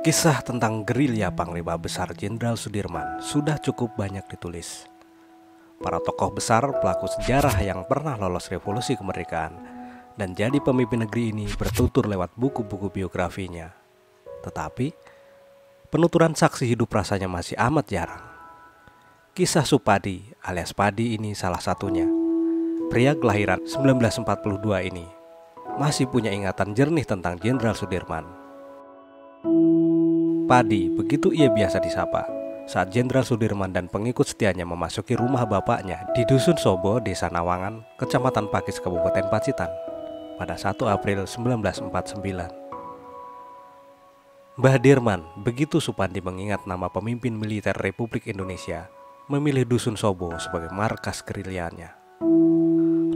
Kisah tentang gerilya Panglima Besar Jenderal Sudirman sudah cukup banyak ditulis. Para tokoh besar pelaku sejarah yang pernah lolos revolusi kemerdekaan dan jadi pemimpin negeri ini bertutur lewat buku-buku biografinya. Tetapi, penuturan saksi hidup rasanya masih amat jarang. Kisah Supadi alias Padi ini salah satunya. Pria kelahiran 1942 ini masih punya ingatan jernih tentang Jenderal Sudirman. Padi, begitu ia biasa disapa, saat Jenderal Sudirman dan pengikut setianya memasuki rumah bapaknya di Dusun Sobo, Desa Nawangan, Kecamatan Pakis, Kabupaten Pacitan, pada 1 April 1949. Mbah Dirman, begitu Supandi mengingat nama pemimpin militer Republik Indonesia, memilih Dusun Sobo sebagai markas gerilyanya.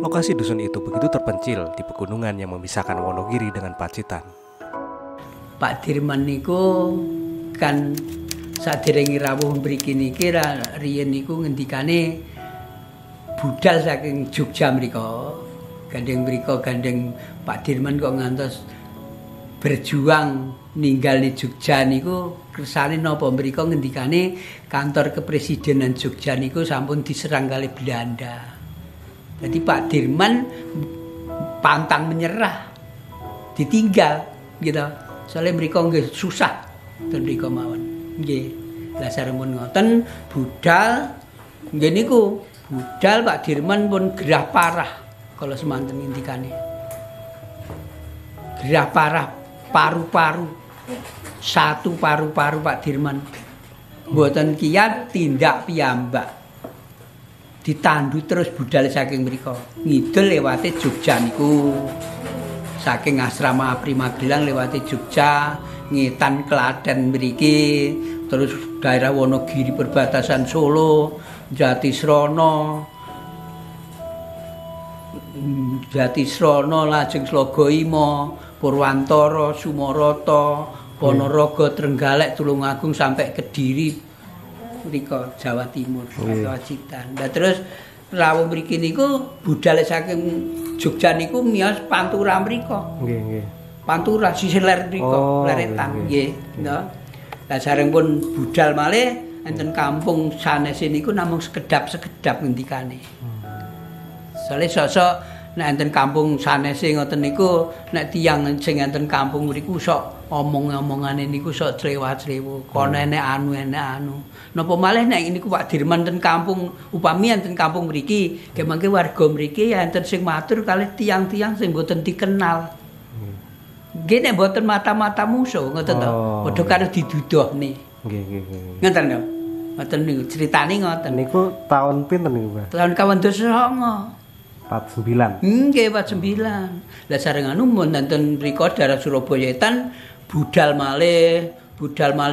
Lokasi dusun itu begitu terpencil di pegunungan yang memisahkan Wonogiri dengan Pacitan. Pak Dirman niku kan saderenge rawuh mriki niki riyen niku ngendikane budal saking Jogja mriko. Gandeng Pak Dirman kok ngantos berjuang ninggal di Jogja niku kersane napa mriko ngendikane kantor kepresidenan Jogja niku sampun diserang kali Belanda. Jadi Pak Dirman pantang menyerah, ditinggal gitu. Soalnya mriko nggih susah ten mriko mawon. Nggih. Lah sarempun ngoten budal nggih niku budal Pak Dirman pun gerah parah kalau semanten ngendikane. Gerah parah paru-paru. Satu paru-paru Pak Dirman. Mboten kiyat tindak piyambak. Ditandu terus budal saking mriko. Ngidul lewate Jogja niku. Saking asrama Abri Magelang lewati Jogja, Ngetan Klaten mriki, terus daerah Wonogiri perbatasan Solo, Jatisrono, lajeng Slogoimo, Purwantara, Sumoroto, Ponorogo, Trenggalek, Tulungagung sampai Kediri mriko Jawa Timur, Pacitan. Nah terus rawuh mriki niku budal saking Jogja niku miyos Pantura mriko. Nggih. Pantura sisih ler mriko, leretan nggih. Lah sarengipun budal malih enten kampung sanese niku namung sekedap-sekedap ngendikane. Soale sosok nek enten kampung sanese ngoten niku nek tiyang sing enten kampung mriku sok omong-omongane niku sok clewa-clewu. Kono enek anu. Napa malih nek niku Pak Dirman ten kampung upami enten kampung mriki, nggih mangke warga mriki ya enten sing matur kalih tiyang-tiyang sing mboten dikenal. Nggih nek mboten mata-mata musuh ngoten to. Padha karo didudohne. Nggih. Ngoten lho. Ngoten niku critane ngoten. Niku tahun pinten niku, Pak? Tahun 49. Nggih, 49. Lah sareng anu mun enten mriko daerah Surabayaan budal malih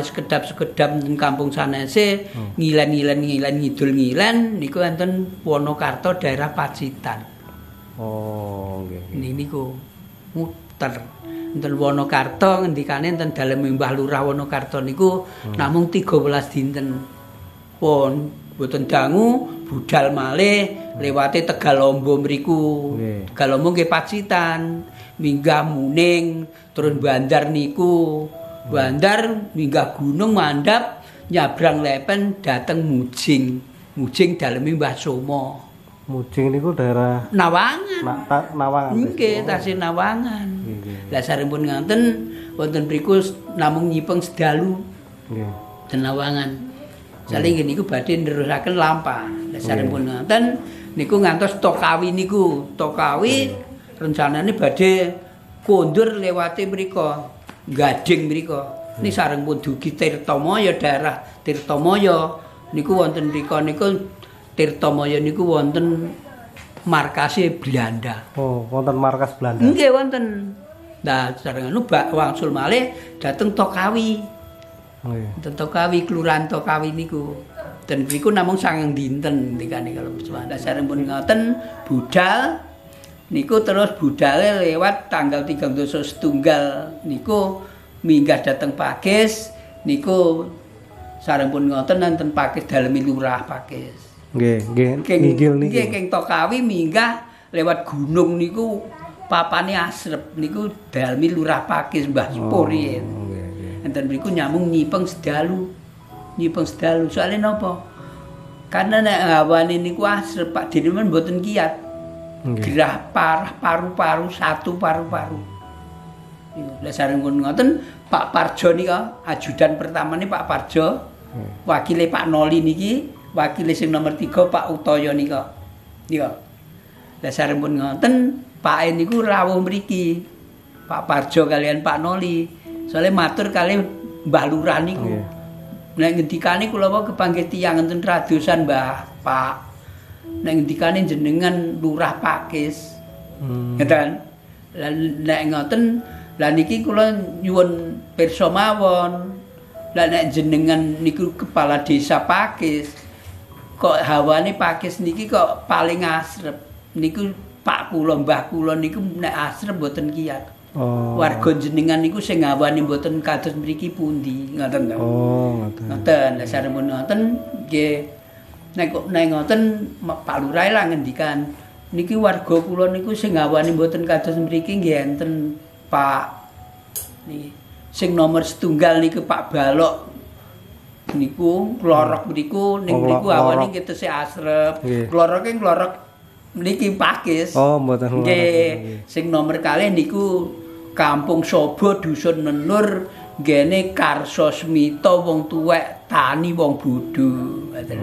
sekedap-sekedap ning kampung sanese ngilen ngidul ngilen niku enten Wonokarto daerah Pacitan. Oh, nggih. Niku muter enten Wonokarto ngendikane enten dalem Mbah Lurah Wonokarto niku namung 13 dinten. Pun boten dangu budal malih lewate Tegalombo mriku. Tegalombo nggih Pacitan, minggah Muning, terus Bandar niku. Bandar minggah gunung mandap nyabrang lepen dateng Mujing. Mujing daleme Mbah Somo. Mujing niku daerah Nawangan. Nawangan. Nggih, tasih Nawangan. Lah sarempun nganten wonten mriku namung nyipeng sedalu. Nggih. Ten Nawangan. Saling niku badhe nerusaken lampah. Lah sarempun nganten niku ngantos Tokawi niku. Tokawi rencanane badhe kondur lewate mriku. Gading mriko. Ini sareng pun dugi Tirtamaya daerah Tirtamaya niku wonten mriko niku Tirtamaya niku wonten markase Belanda. Oh, wonten markas Belanda. Nggih wonten. Nah, sareng anu wangsul malih dateng Tokawi. Nggih. Tokawi kelurahan Tokawi niku. Den mriku namung 9 dinten dikane kalau Mas. Sareng pun ngoten budal niku terus budale lewat tanggal 3 setunggal niku minggah dateng Pakis niku sarempun ngoten nonton Pakis dalemi Lurah Pakis. Nggih, nggih. Nggih keng Tokawi minggah lewat gunung niku papane asrep niku dalemi Lurah Pakis Mbah Sepurien. enten mriku nyambung nyipeng sedalu. Nyipeng sedalu. Soale napa? Karena nek hawane niku asrep Pak Dirman mboten kiyat. Gerah parah paru-paru satu paru-paru. Lah sareng ngoten Pak Parjo nika ajudan pertamane Pak Parjo. Wakile Pak Noli niki, wakile sing nomor 3 Pak Utoyo nika. Nika. Lah sareng pun ngoten Pak E niku rawuh mriki. Pak Parjo kalian Pak Noli. Soale matur kali Mbah Lurah niku. Nek ngendikane kula wae kepanggih tiyang enten radosan Mbah Pak. Nek ngendikane jenengan Lurah Pakis. Ngeten. Lah nek ngoten lah niki kula nyuwun pirsa mawon. Lah nek jenengan niku kepala desa Pakis. Kok hawane Pakis niki kok paling asrep. Niku Pak kula Mbah kula niku nek asrep mboten kiyat. Warga jenengan niku sing ngawani mboten kados mriki pundi, ngoten to. Ngoten. Ngoten, lah sareng ngoten nggih nek ngoten Pak Lurah lah ngendikan niki warga kula niku sing ngawani mboten kados mriki nggih enten Pak niki sing nomor setunggal niku Pak Balok niku klorok mriku ning mriku awani ketese asrep. Kloroke klorok niki Pakis. Mboten. Nggih, sing nomor kalih niku Kampung Sobo Dusun Menur ngene Karso Smita wong tuwek tani wong bodho ngoten.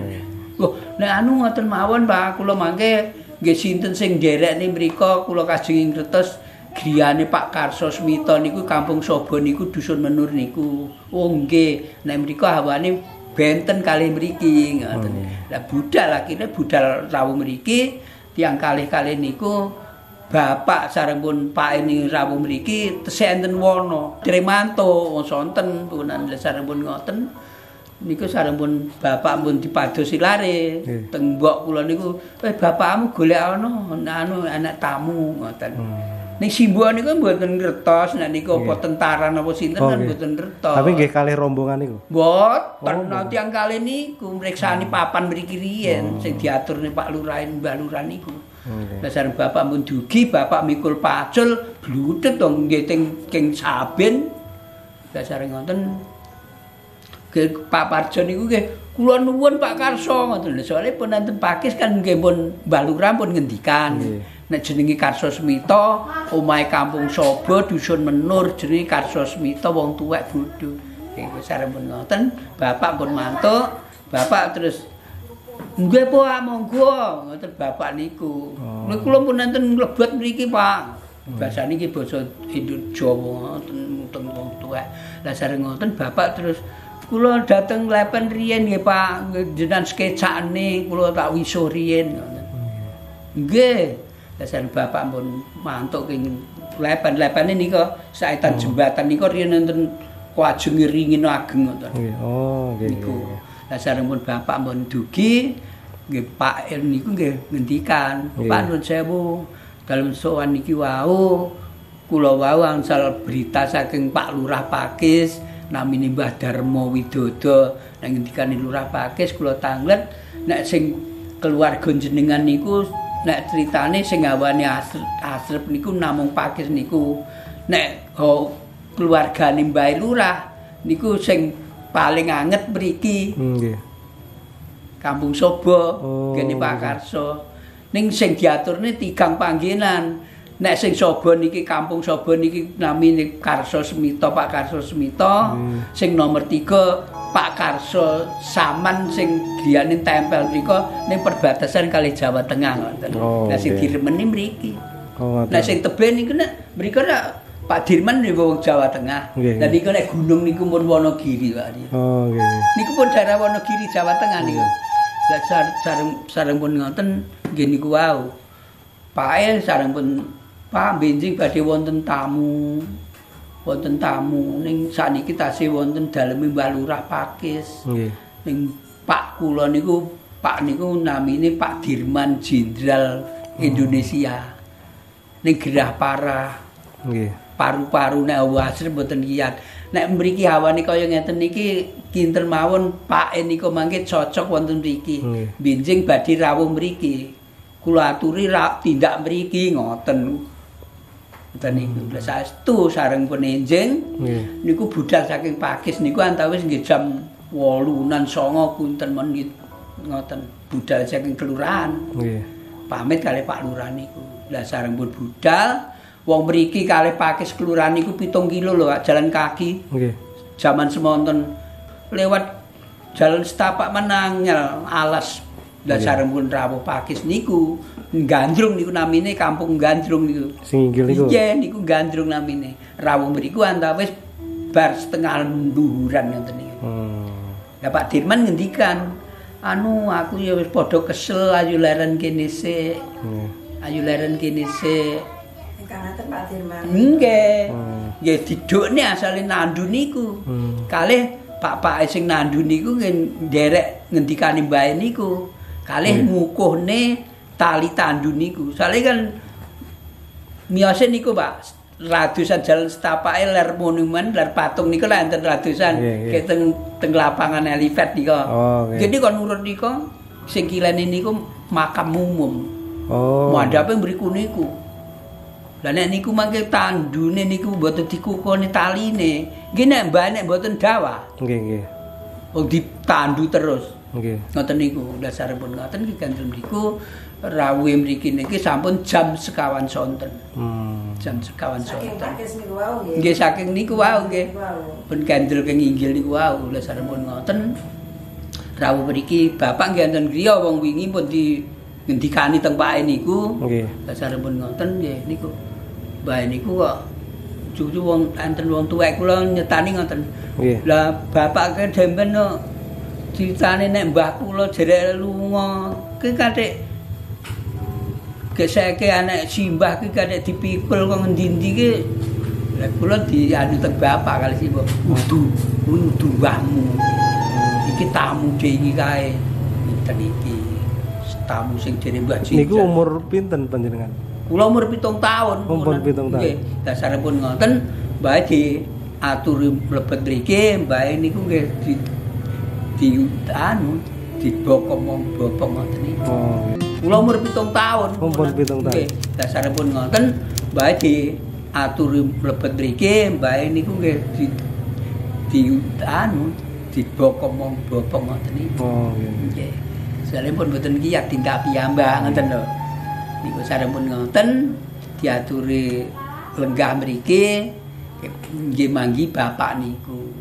Loh, nek anu ngoten mawon Pak, kula mangke nggih sinten sing nderekne mriku kula kajeng ngertos griyane Pak Karso Smita niku Kampung Sobo niku Dusun Menur niku. Oh nggih, nek mriku hawane benten kalih mriki ngoten. Lah budal akhire budal rawuh mriki tiyang kalih-kalih niku Bapak sareng pun Pak ini rawuh mriki tesih enten wana Dremanto sonten punan sareng pun ngoten niku sareng pun bapak pun dipadosi lare teng mbok kula niku bapakmu golek ana anu anak tamu ngoten. Ning simbok niku mboten ngertos nek niku apa tentara napa sinten kan mboten ngertos. Tapi nggih kalih rombongan niku. Mboten tiyang kalih niku mriksani papan mriki riyen sing diaturne Pak Lurah Mbah Lurah niku. Lah sareng bapak pun dugi, bapak mikul pacul, bludhet dong nggih teng Saben. Lah sareng ngoten Pak Parjo niku nggih kula nuwun Pak Karso ngoten lho. Soale pun enten Pakis kan nggih pun Mbah Lurah pun ngendikan. Nek jenenge Karso Smita, omahe Kampung Sobo Dusun Menur jenenge Karso Smita wong tuwek bodho. Nggih sareng pun ngoten, bapak pun mantuk, bapak terus nggih Pak monggo ngoten bapak niku. Lha kula pun enten mlebet mriki Pak. Basa niki basa Jawa ngoten wong tuwek. Lah sareng ngoten bapak terus kula dateng lepen riyen nggih Pak, jenengan skecane kula tak wisuh riyen ngoten. Nggih. Lah sareng bapak pun mantuk ing lepen-lepene nika saetan jembatan nika riyen enten kajeng ringin ageng ngoten. Nggih. Niku. Lah sareng pun bapak pun dugi nggih Pak niku nggih ngendikan, Pak nuwun sewu dalem sowan niki wau kula wau angsal berita saking Pak Lurah Pakis namine Mbah Darmo Widodo nek ngendikane Lurah Pakis kula tanglet nek sing keluarga jenengan niku nek critane sing ngawani asrep niku namung Pakis niku nek keluargane Mbah Lurah niku sing paling anget mriki. Nggih. Kampung Sobo, kene Pak Karso. Ning sing diaturne tigang panggenan. Nek sing Sobo niki Kampung Sobo niki namine Karso Smita, Pak Karso Smita. Sing nomor 3 Pak Karso Saman sing griyane tempel mriku ning perbatasan kali Jawa Tengah ngoten. Lah sing diremeni mriki. Lah sing tebih niku nek mriku nek Pak Dirman niku wong Jawa Tengah. Lah niku nek gunung niku pun Wonogiri Pak. Nggih. Niku pun daerah Wonogiri Jawa Tengah niku. Lah sareng pun ngoten nggih niku wau. Pak sareng pun Pak benjing badhe wonten tamu. Wonten tamu ning sakniki tasih wonten daleme Mbah Lurah Pakis. Nggih. Ning Pak kula niku Pak niku namine Pak Dirman Jenderal Indonesia. Ning gerah parah. Nggih. Paru-paru nek wasre mboten kiyat. Nek mriki hawane kaya ngeten niki kinten mawon Pak niku mangke cocok wonten mriki. Benjing badhe rawuh mriki. Kula aturi tindak mriki ngoten. Ngoten niku. Lah saestu sareng pun enjing. Niku budal saking Pakis niku antawis nggih jam 8-an 9 punten menit ngoten. Budal saking kelurahan. Nggih. Pamit kalih Pak Lurah niku. Lah sareng pun budal wong mriki kalih Pakis kelurahan niku 7 kilo lho jalan kaki. Nggih. Zaman semonten lewat jalan setapak menangel alas. Lah sareng pun rawuh Pakis niku Gandrung niku namine kampung Gandrung niku. Sing inggil niku. Iya niku Gandrung namine. Rawuh mriku antawis bar setengah nduhuran ngoten niku. Lah Pak Dirman ngendikan, anu aku ya wis padha kesel ayu leren kene sik. Ayu leren kene sik. Kangaten Pak Dirman. Nggih. Nggih didukne asale nandu niku. Kalih Pak sing nandu niku nderek ngendikane mbae niku. Kalih ngukuhne tali tandu niku. Soalnya kan miyose niku Pak, ratusan jalan setapake ler monumen, ler patung niku lah enten ratusan. Kayak teng lapangan helipad niku. Jadi kon nurut niku sing kilene niku makam umum. Madhape mriku niku. Lah nek niku mangke tandune niku mboten dikukoni taline. Nggih nek mbah nek mboten dawa. Nggih. Oh ditandu terus. Nggih. Ngoten niku, dasaripun ngoten iki kanjeng niku rawuhe mriki niki sampun jam sekawan sonten. Jam sekawan sonten. Saking Pakis niku wau nggih. Nggih saking niku wau nggih. Pun kandel keng inggil niku wau, dasaripun ngoten. Rawuh mriki bapak nggih enten griya wong wingi pun ngendikani teng pake niku. Nggih. Dasaripun ngoten nggih niku. Bae niku kok cucu wong enten wong tuwek kula nyetani ngoten. Nggih. Lah bapak ke demben no ditane nek mbah kula jerek lunga ki kathik geseke anak simbah ki kathik dipikul kok ngendi-endi ki lha kula dianu teng bapak kali simbah udu mbahmu iki tamu iki kae ngeten iki tamu sing jere Mbah Jinjang niku umur pinten panjenengan? Kula umur 7 tahun. Umur 7 tahun. Nggih, dasaripun ngoten mbah diaturi mlebet mriki, mbah niku nggih dibokong wong bopong ngoten niku. Kula umur 7 tahun. Umur 7 tahun. Nggih, dasaripun ngoten mbah diaturi mlebet mriki, mbah niku nggih dibokong wong bopong ngoten niku. Nggih. Salipun mboten kiyat tindak piyambak ngoten lho. Niku sarempun ngoten diaturi lenggah mriki nggih manggi bapak niku.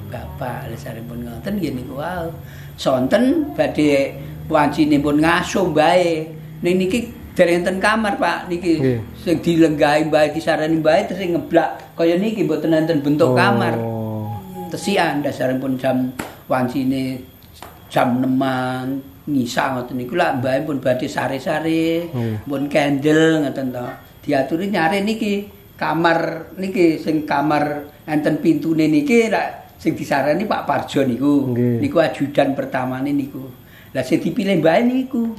Bapak sarempun ngoten nggih niku wae. Sonten badhe wancinipun ngasuh mbae. Ning niki dereng enten kamar Pak niki sing dilenggahi mbae disarani mbae terus ngeblak kaya niki mboten enten bentuk kamar. Tesian dasaripun jam wancine jam 6 ngisa ngoten niku lak mbae pun badhe sare-sare, pun candle ngoten to. Diaturi nyare niki kamar niki sing kamar enten pintune niki lak sing disarani Pak Parjo niku. Niku ajudan pertamane niku. Lah sing dipilih mbae niku.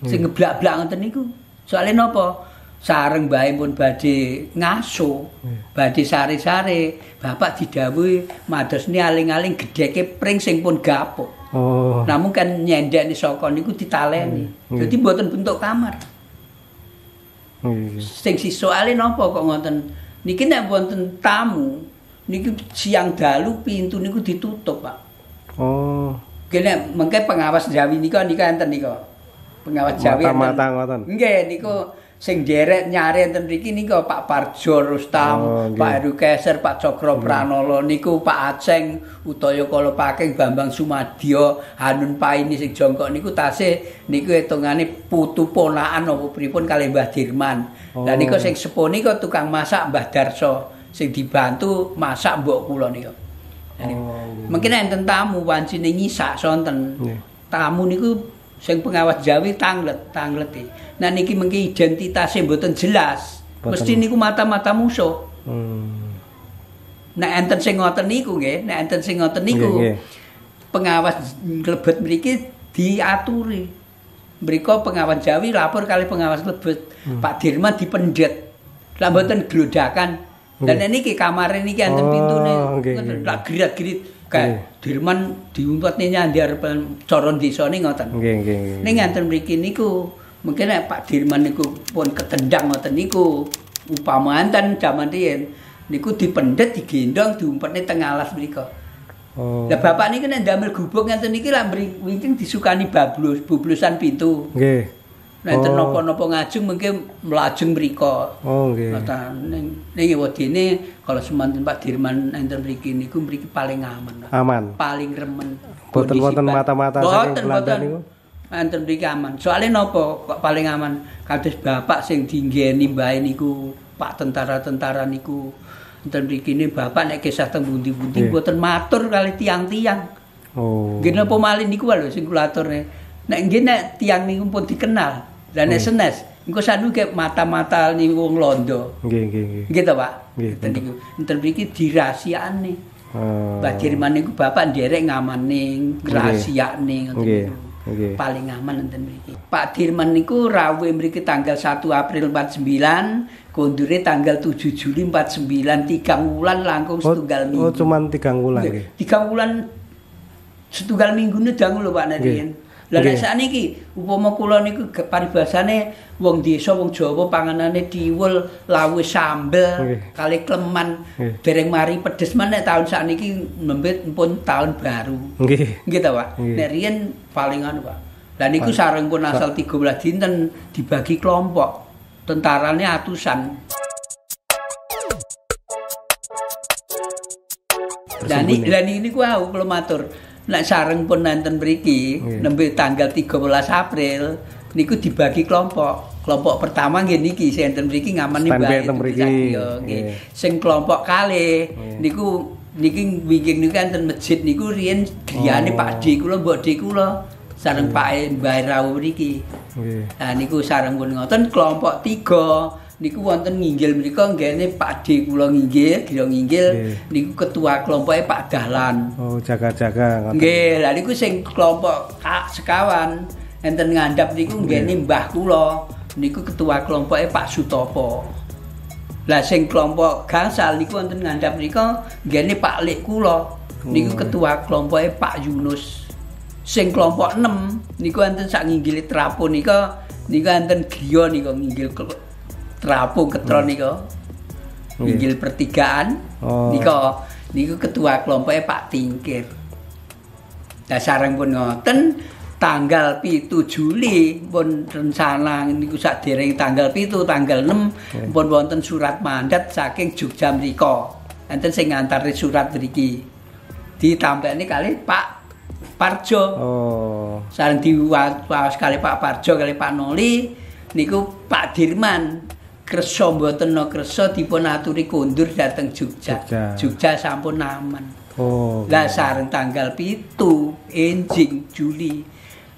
Sing ngeblak-blak ngoten niku. Soale napa? Sareng mbae pun badhe ngaso, badhe sare-sare. Bapak didhawuhi madosne aling-aling gedheke pring sing pun gapuk. Namun kan nyendekne saka niku ditaleni. Dadi mboten bentuk kamar. Sing soalé napa kok ngoten? Niki nek wonten tamu, niki siang dalu pintu niku ditutup, Pak. Kene mengke pengawas Jawi nika enten nika. Pengawas Jawi enten. Mata-mata ngoten. Nggih niku sing derek nyari enten mriki nika Pak Parjo Rustam, Pak Heru Keser, Pak Cokro Pranolo niku Pak Aceng utawa kala Paking Bambang Sumadyo, Hanun Paini sing jongkok niku tasih niku hitungane putu ponakan apa pripun kalih Mbah Dirman. Lah niku sing sepuh niku tukang masak Mbah Darso, sing dibantu masak mbok kula niku. Mungkin enten tamu wancine nyisak sonten. Tamu niku sing pengawas Jawi tanglet. Nah niki mengki identitasnya mboten jelas. Mesti niku mata-mata musuh. Nek enten sing ngoten niku nggih, pengawas Lebet mriki diaturi. Mriko pengawas Jawi lapor kali pengawas Lebet. Pak Dirman dipendet. Lah mboten glodakan. Dan niki kamare niki enten pintune. Lah gerak-gerik kayak Dirman diumpetne nyandar cara desane ngoten. Nggih. Ning enten mriki niku mungkin Pak Dirman niku pun ketendang ngoten niku. upama enten jaman riyen niku dipendet digendong diumpetne teng alas mriku. Oh. Lah bapak niki nek ndamel gubuk ngenten niki lak mriki disukani bublusan pintu. Nggih. Nek enten napa-napa ngajeng mengke mlajeng mriku. Oh nggih. Ning wedine kalau semanten Pak Dirman enten mriki niku mriki paling aman. Aman. Paling remen. Boten mata-mata saking Belanda niku. Enten mriki aman. Soale napa kok paling aman? Kados bapak sing dinggeni mbae niku Pak tentara-tentara niku. Enten mriki bapak nek kisah teng pundi-pundi mboten matur kali tiang-tiang. Oh. Nggih napa malih niku lho sing kula aturne. Nek nggih nek tiang niku pun dikenal. Lah nek senes engko sanu ke mata-mata niku wong Londo. Nggih. Nggih to, Pak? Nggih. Enten mriki dirahasiakne. Mbak Dirman niku bapak nderek ngamane, ngrahasiakne ngoten niku. Nggih. Paling aman enten mriki. Pak Dirman niku rawuh mriki tanggal 1 April 49, kondure tanggal 7 Juli 49, 3 wulan langkung setunggal minggu. Oh, cuman 3 wulan nggih. 3 wulan setunggal minggune dangu lho Pak Nadien. Lah nek sakniki upama kula niku paribasane wong desa wong Jawa panganane diwul lawuh sambel kali kleman dereng mari pedes meneh taun sakniki nembet pun taun baru. Nggih. Nggih ta Pak. Nek riyen paling anu Pak. Lah niku sareng pun asal 13 dinten dibagi kelompok. Tentarane atusan. Dan ini ku aku kula matur. Nek sareng pun nanten mriki nembe tanggal 13 April niku dibagi kelompok. Kelompok pertama nggih niki sing enten mriki ngamani bae mriki. Nggih. Sing kelompok kalih niku niki wingking niku enten masjid niku riyen griyane Pak D kula Mbok D kula sareng Pak Mbah Rawuh mriki. Nggih. Nah niku sareng pun ngoten kelompok 3 niku wonten nginggil mriku nggene Pak D kula nginggil, kira nginggil niku ketua kelompoke Pak Dahlan. Oh, jaga-jaga ngoten. Nggih, lha niku sing kelompok sekawan enten ngandhap niku nggene Mbah kula, niku ketua kelompoke Pak Sutopo. Lah sing kelompok gangsal niku wonten ngandhap nika nggene Pak Lik kula, niku ketua kelompoke Pak Yunus. Sing kelompok 6 niku enten sak nginggile trapo nika enten griya nika nginggil terapung ketron nika. Inggil pertigaan. Niku ketua kelompoknya Pak Tingkir. Lah sareng pun ngoten tanggal 7 Juli pun rencana niku sadereng tanggal 7 tanggal 6 pun wonten surat mandat saking Jogja mrika. Enten sing ngantari surat mriki. Ditampekne kali Pak Parjo. Sareng diwaos kali Pak Parjo kali Pak Noli niku Pak Dirman kersa mboten kersa dipun aturi kondur dhateng Jogja. Jogja sampun aman. Lah sareng tanggal 7 enjing Juli.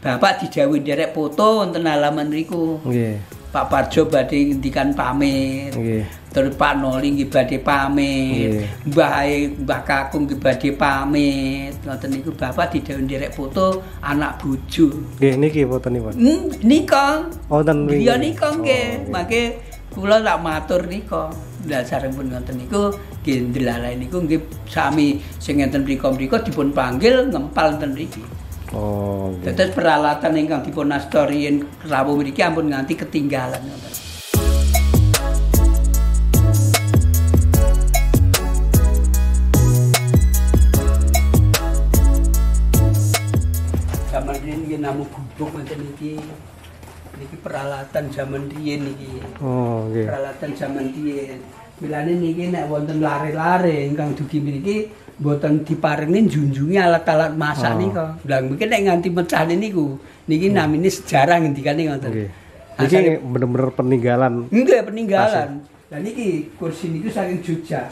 Bapak dijawuhi nderek foto wonten halaman mriku. Nggih. Pak Parjo badhe ngendikan pamit. Nggih. Terus Pak Noli nggih badhe pamit. Mbah Kakung nggih badhe pamit. Ngoten niku Bapak dijawuhi nderek foto anak bojo. Nggih niki fotonipun. Nika. Wonten iya nika nggih. Mangke kula tak matur nika. Lah sareng pun ngoten niku nggih ndelalae niku nggih sami sing enten mriko-mriko dipun panggil ngempal ten mriki. Tetes peralatan ingkang dipun astorien rawuh mriki ampun nganti ketinggalan ngoten. Zaman riyen nggih namu gubuk ngoten niki. Niki peralatan zaman riyen niki. Nggih. Peralatan zaman riyen. Milane niki nek wonten lare-lare ingkang dugi mriki mboten diparingi njunjungi alat-alat masak nika. Lah mungkin nek nganti mecahne niku niki namine sejarah ngendikane ngoten. Nggih. Niki bener-bener peninggalan. Nggih, peninggalan. Lah niki kursi niku saking Jogja.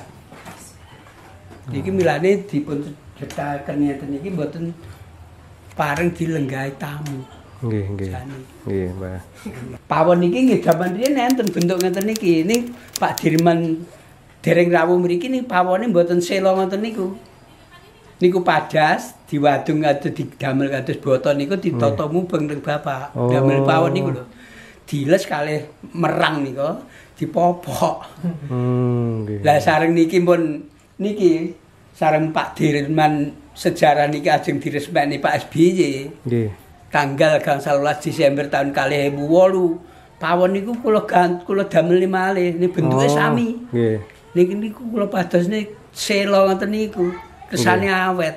Niki milane dipun cetaken ngeten niki mboten pareng dilenggahi tamu. Nggih. Nggih, Mbah. Pawon niki nggih jaman riyen enten bentuk ngeten niki. Ini Pak Dirman dereng rawuh mriki niki pawone mboten sela ngoten niku. Niku padas diwadung kados didamel kados boto niku ditata mubeng teng Bapak. Damel pawon niku lho. Diles kalih merang nika dipopok. Nggih. Lah sareng niki pun niki sareng Pak Dirman sejarah niki ajeng diresmeni Pak SBY. Nggih. Tanggal 11 Desember tahun 2008 pawon niku kula damel malih, ini bentuke sami. Nggih. Niki niku kula padosne selo ngoten niku, kesane awet.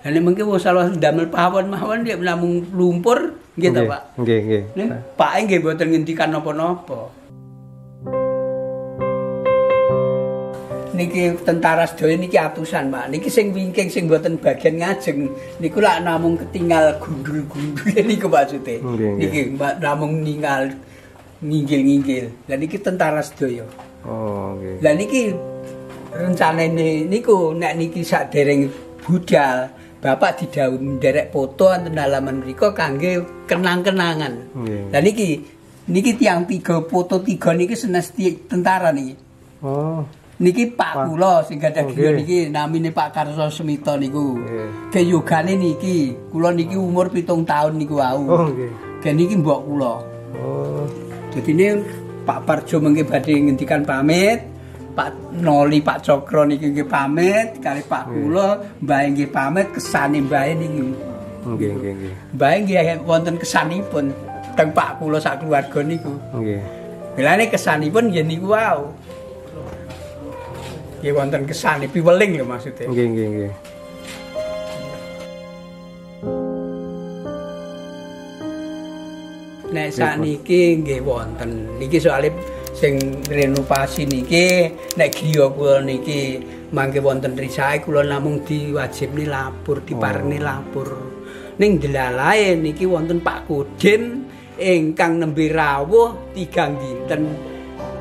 Lah nek mengke wis salah damel pawon mawon dia namung lumpur nggih ta, Pak? Nggih, nggih. Nek Pake nggih mboten ngendikan napa-napa. Niki tentara sedaya niki atusan, Pak. Niki sing wingking sing mboten bagian ngajeng niku lak namung ketinggal gundul-gundul niku maksude. Niki namung ninggal nginggil-nginggil. Lah niki tentara sedaya. Oh, nggih. Lah niki rencanane niku nek niki sadereng budal, Bapak didhawuhi nderek foto wonten halaman mriku kangge kenang-kenangan. Lah niki tiang 3 foto 3 niki senesti tentara niki. Oh. Niki Pak kula sing gadah griya niki namine Pak Karso Semito niku. Keyogane niki, kula niki umur 7 tahun niku wau. Oh nggih. Gen niki mbok kula. Oh. Dadine Pak Parjo mengke badhe ngendikan pamit, Pak Noli Pak Cokro niki nggih pamit, kali Pak kula mbae nggih pamit kesane mbae niki. Nggih, nggih, nggih. Mbae nggih wonten kesanipun teng Pak kula sak keluarga niku. Nggih. Bilane kesanipun nggih niku wau. Nggih wonten kesane piweling lho maksudnya. Nggih, nggih, nggih. Nek sakniki nggih wonten. Niki soalé sing renovasi niki nek griya kula niki mangke wonten risae kula namung diwajibne lapor, diparingi lapor. Ning delalae niki wonten Pak Kodim ingkang nembe rawuh 3 dinten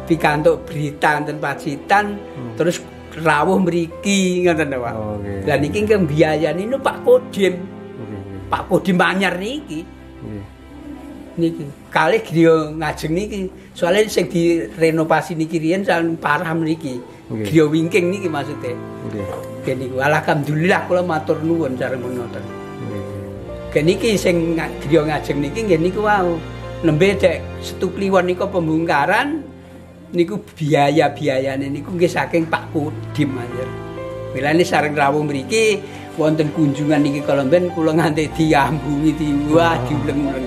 pikantuk berita wonten Pacitan terus rawuh mriki ngoten lho, Pak. Oh, nggih. Lah niki engke mbiayani niku Pak Kodim. Pak Kodim Anyar niki. Nggih. Niki kalih griya ngajeng niki soalnya sing direnovasi niki riyen saking parah mriki. Griya wingking niki maksude. Nggih. Nggih niku alhamdulillah kula matur nuwun sareng menoten. Nggih. Niki sing griya ngajeng niki nggih niku wau. Nembe dek Setu Kliwon niku pembongkaran niku biaya-biayane niku nggih saking Pak Kodim anjir. Milane sareng rawuh mriki wonten kunjungan niki Kolomben kula nganti diambungi wah diuleng-uleng.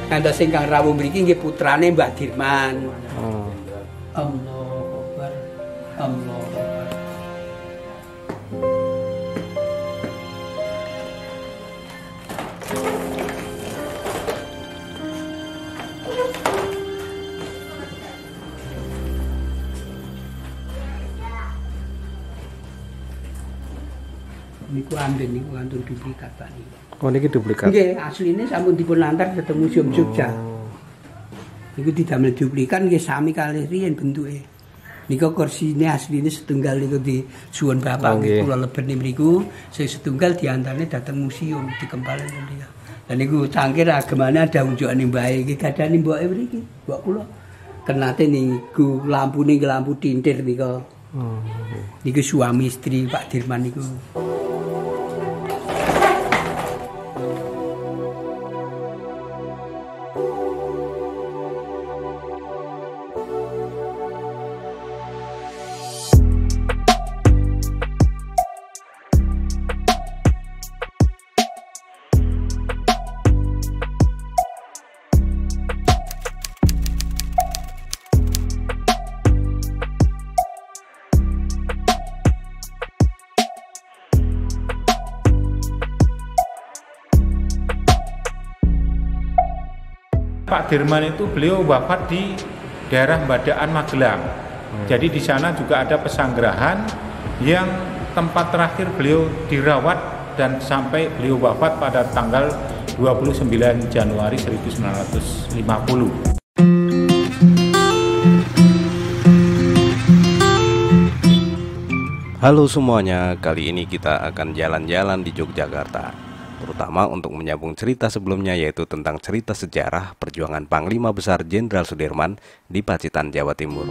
Kantos ingkang rawuh mriki nggih putrane Mbah Dirman. Oh. Allahu Akbar. Allahu Akbar. Niku amben niku kantun duplikat Pak niku. Oh niki duplikat. Nggih, asline sampun dipun lantar dhateng Museum Jogja. Niku didamel duplikat nggih sami kalih riyen bentuke. Niku kursine asline setunggal niku disuwun Bapak nggih kula lebet mriku, sing setunggal diantarne dhateng museum dikempalen niku. Lah niku cangkir agemane ada unjukane mbae iki gadane mboke mriki, mbok kula. Kenate niku lampune lampu tintir niku. Niku suami istri Pak Dirman niku. Pak Dirman itu beliau wafat di daerah Badaan Magelang. Jadi di sana juga ada pesanggerahan yang tempat terakhir beliau dirawat dan sampai beliau wafat pada tanggal 29 Januari 1950. Halo semuanya, kali ini kita akan jalan-jalan di Yogyakarta, terutama untuk menyambung cerita sebelumnya, yaitu tentang cerita sejarah perjuangan Panglima Besar Jenderal Sudirman di Pacitan, Jawa Timur.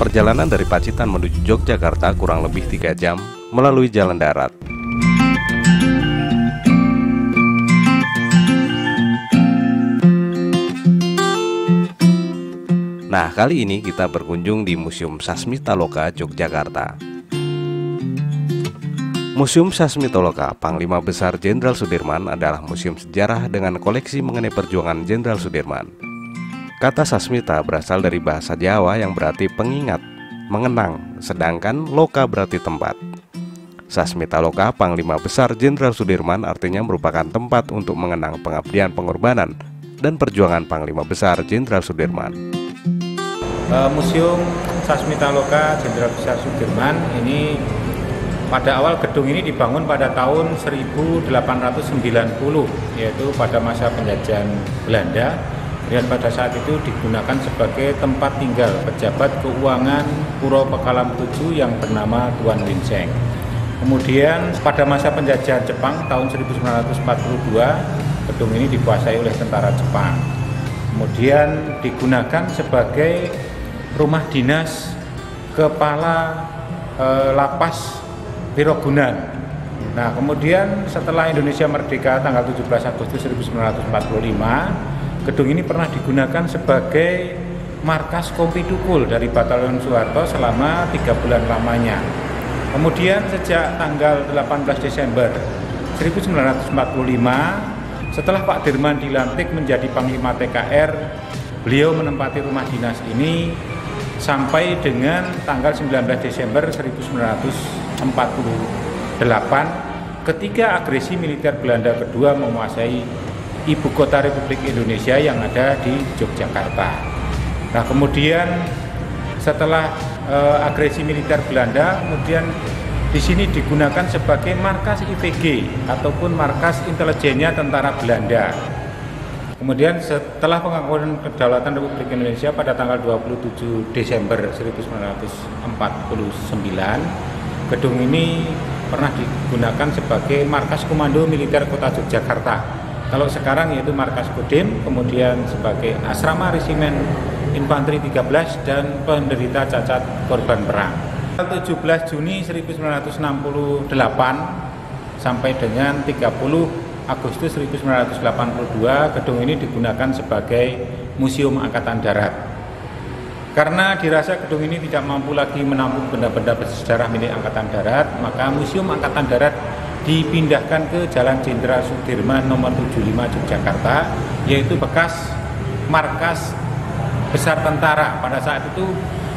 Perjalanan dari Pacitan menuju Yogyakarta kurang lebih 3 jam melalui jalan darat. Nah, kali ini kita berkunjung di Museum Sasmitaloka, Yogyakarta. Museum Sasmitaloka Panglima Besar Jenderal Sudirman adalah museum sejarah dengan koleksi mengenai perjuangan Jenderal Sudirman. Kata Sasmita berasal dari bahasa Jawa yang berarti pengingat, mengenang, sedangkan loka berarti tempat. Sasmitaloka Panglima Besar Jenderal Sudirman artinya merupakan tempat untuk mengenang pengabdian pengorbanan dan perjuangan Panglima Besar Jenderal Sudirman. Museum Sasmitaloka Jenderal Besar Sudirman ini pada awal gedung ini dibangun pada tahun 1890, yaitu pada masa penjajahan Belanda, dan pada saat itu digunakan sebagai tempat tinggal pejabat keuangan Puro Pekalam 7 yang bernama Tuan Winseng. Kemudian pada masa penjajahan Jepang tahun 1942, gedung ini dikuasai oleh tentara Jepang. Kemudian digunakan sebagai rumah dinas kepala lapas Wirogunan. Nah, kemudian setelah Indonesia merdeka tanggal 17 Agustus 1945, gedung ini pernah digunakan sebagai markas Kompi Tukul dari Batalion Soeharto selama 3 bulan lamanya. Kemudian sejak tanggal 18 Desember 1945, setelah Pak Dirman dilantik menjadi Panglima TKR, beliau menempati rumah dinas ini sampai dengan tanggal 19 Desember 1948 ketika agresi militer Belanda kedua menguasai ibu kota Republik Indonesia yang ada di Yogyakarta. Nah, kemudian setelah agresi militer Belanda, kemudian di sini digunakan sebagai markas IVG ataupun markas intelijennya tentara Belanda. Kemudian setelah pengakuan kedaulatan Republik Indonesia pada tanggal 27 Desember 1949, gedung ini pernah digunakan sebagai markas komando militer kota Yogyakarta. Kalau sekarang yaitu markas Kodim, kemudian sebagai asrama resimen infanteri 13 dan penderita cacat korban perang. 17 Juni 1968 sampai dengan 30 Agustus 1982, gedung ini digunakan sebagai Museum Angkatan Darat. Karena dirasa gedung ini tidak mampu lagi menampung benda-benda bersejarah milik Angkatan Darat, maka Museum Angkatan Darat dipindahkan ke Jalan Jenderal Sudirman nomor 75 Yogyakarta, yaitu bekas markas besar tentara. Pada saat itu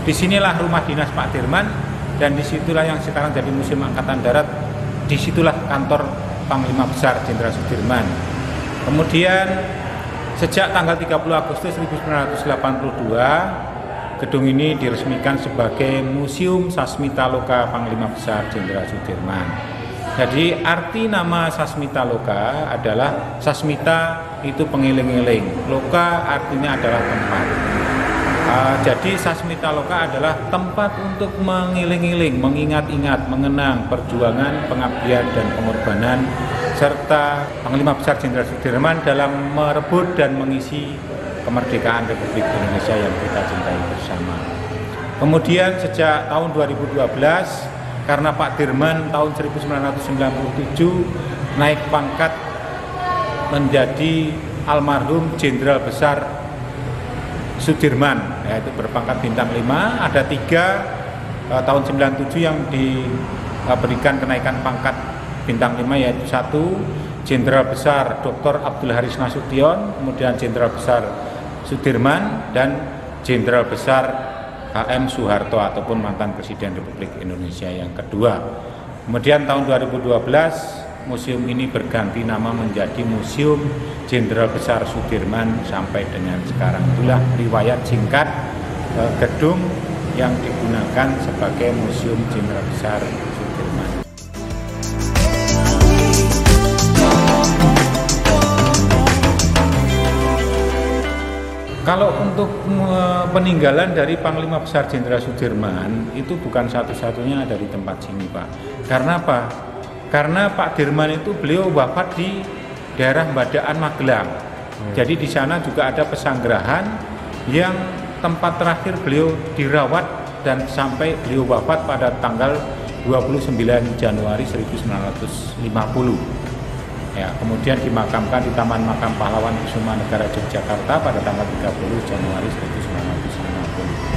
disinilah rumah dinas Pak Dirman, dan disitulah yang sekarang jadi Museum Angkatan Darat, disitulah kantor Panglima Besar Jenderal Sudirman. Kemudian sejak tanggal 30 Agustus 1982, gedung ini diresmikan sebagai Museum Sasmitaloka Panglima Besar Jenderal Sudirman. Jadi arti nama Sasmitaloka adalah Sasmita itu pengiling-iling, Loka artinya adalah tempat. Jadi Sasmitaloka adalah tempat untuk mengiling-iling, mengingat-ingat, mengenang perjuangan, pengabdian dan pengorbanan serta Panglima Besar Jenderal Sudirman dalam merebut dan mengisi kemerdekaan Republik Indonesia yang kita cintai bersama. Kemudian sejak tahun 2012, karena Pak Dirman tahun 1997 naik pangkat menjadi almarhum Jenderal Besar Sudirman, yaitu berpangkat bintang 5, ada 3 tahun 97 yang diberikan kenaikan pangkat bintang 5, yaitu 1 Jenderal Besar Dr. Abdul Haris Nasution, kemudian Jenderal Besar Sudirman, dan Jenderal Besar HM Soeharto ataupun mantan Presiden Republik Indonesia yang kedua. Kemudian tahun 2012 museum ini berganti nama menjadi Museum Jenderal Besar Sudirman sampai dengan sekarang. Itulah riwayat singkat gedung yang digunakan sebagai Museum Jenderal Besar Sudirman. Kalau untuk peninggalan dari Panglima Besar Jenderal Sudirman itu bukan satu-satunya dari tempat sini, Pak. Karena apa? Karena Pak Dirman itu beliau wafat di daerah Badaan Magelang. Jadi di sana juga ada pesanggerahan yang tempat terakhir beliau dirawat dan sampai beliau wafat pada tanggal 29 Januari 1950. Ya, kemudian dimakamkan di Taman Makam Pahlawan Kusuma Negara Yogyakarta pada tanggal 30 Januari 1950.